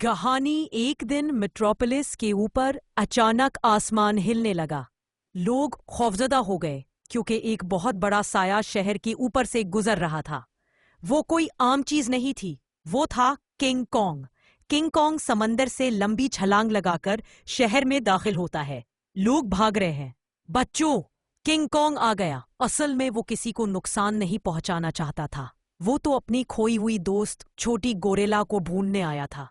कहानी। एक दिन मेट्रोपोलिस के ऊपर अचानक आसमान हिलने लगा। लोग खौफजदा हो गए क्योंकि एक बहुत बड़ा साया शहर के ऊपर से गुजर रहा था। वो कोई आम चीज नहीं थी, वो था किंग कॉन्ग। किंग कॉन्ग समंदर से लंबी छलांग लगाकर शहर में दाखिल होता है। लोग भाग रहे हैं। बच्चों, किंग कॉन्ग आ गया। असल में वो किसी को नुकसान नहीं पहुंचाना चाहता था। वो तो अपनी खोई हुई दोस्त छोटी गोरेला को ढूंढने आया था।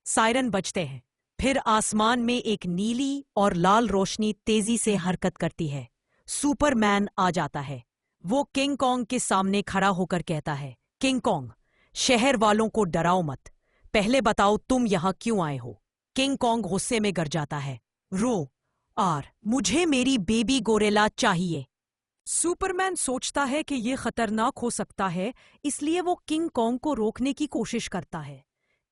सायरन बजते हैं। फिर आसमान में एक नीली और लाल रोशनी तेजी से हरकत करती है। सुपरमैन आ जाता है। वो किंग कॉन्ग के सामने खड़ा होकर कहता है, किंग कॉन्ग, शहर वालों को डराओ मत। पहले बताओ तुम यहां क्यों आए हो। किंग कॉन्ग गुस्से में गर जाता है। मुझे मेरी बेबी गोरेला चाहिए। सुपरमैन सोचता है कि यह खतरनाक हो सकता है, इसलिए वो किंग कॉन्ग को रोकने की कोशिश करता है।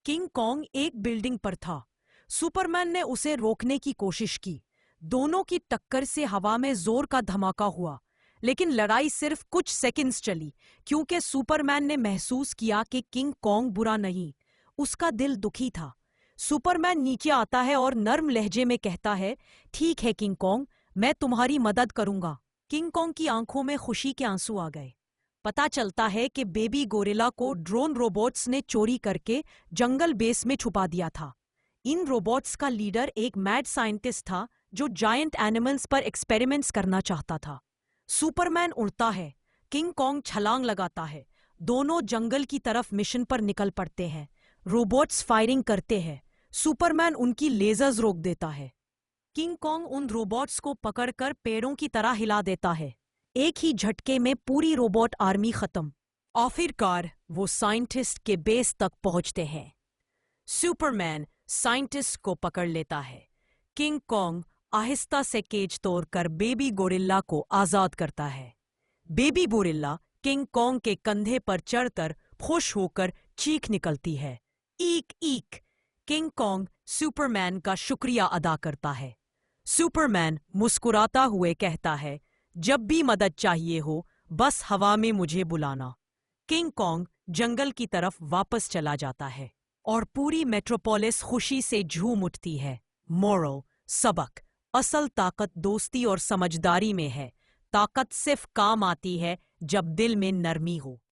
किंग कॉन्ग एक बिल्डिंग पर था। सुपरमैन ने उसे रोकने की कोशिश की। दोनों की टक्कर से हवा में जोर का धमाका हुआ, लेकिन लड़ाई सिर्फ कुछ सेकंड्स चली क्योंकि सुपरमैन ने महसूस किया कि किंग कॉन्ग बुरा नहीं, उसका दिल दुखी था। सुपरमैन नीचे आता है और नर्म लहजे में कहता है, ठीक है किंग कॉन्ग, मैं तुम्हारी मदद करूंगा। किंग कॉन्ग की आंखों में खुशी के आंसू आ गए। पता चलता है कि बेबी गोरिल्ला को ड्रोन रोबोट्स ने चोरी करके जंगल बेस में छुपा दिया था। इन रोबोट्स का लीडर एक मैड साइंटिस्ट था जो जायंट एनिमल्स पर एक्सपेरिमेंट्स करना चाहता था। सुपरमैन उड़ता है, किंग कॉन्ग छलांग लगाता है। दोनों जंगल की तरफ मिशन पर निकल पड़ते हैं। रोबोट्स फायरिंग करते हैं। सुपरमैन उनकी लेजर्स रोक देता है। किंग कॉन्ग उन रोबोट्स को पकड़कर पेड़ों की तरह हिला देता है। एक ही झटके में पूरी रोबोट आर्मी खत्म। आखिरकार वो साइंटिस्ट के बेस तक पहुंचते हैं। सुपरमैन साइंटिस्ट को पकड़ लेता है। किंग कॉन्ग आहिस्ता से केज तोड़कर बेबी गोरिल्ला को आजाद करता है। बेबी गोरिल्ला किंग कॉन्ग के कंधे पर चढ़कर खुश होकर चीख निकलती है, ईक ईक। किंग कॉन्ग सुपरमैन का शुक्रिया अदा करता है। सुपरमैन मुस्कुराता हुए कहता है, जब भी मदद चाहिए हो बस हवा में मुझे बुलाना। किंग कॉन्ग जंगल की तरफ वापस चला जाता है और पूरी मेट्रोपोलिस खुशी से झूम उठती है। मोरल सबक, असल ताकत दोस्ती और समझदारी में है। ताकत सिर्फ काम आती है जब दिल में नरमी हो।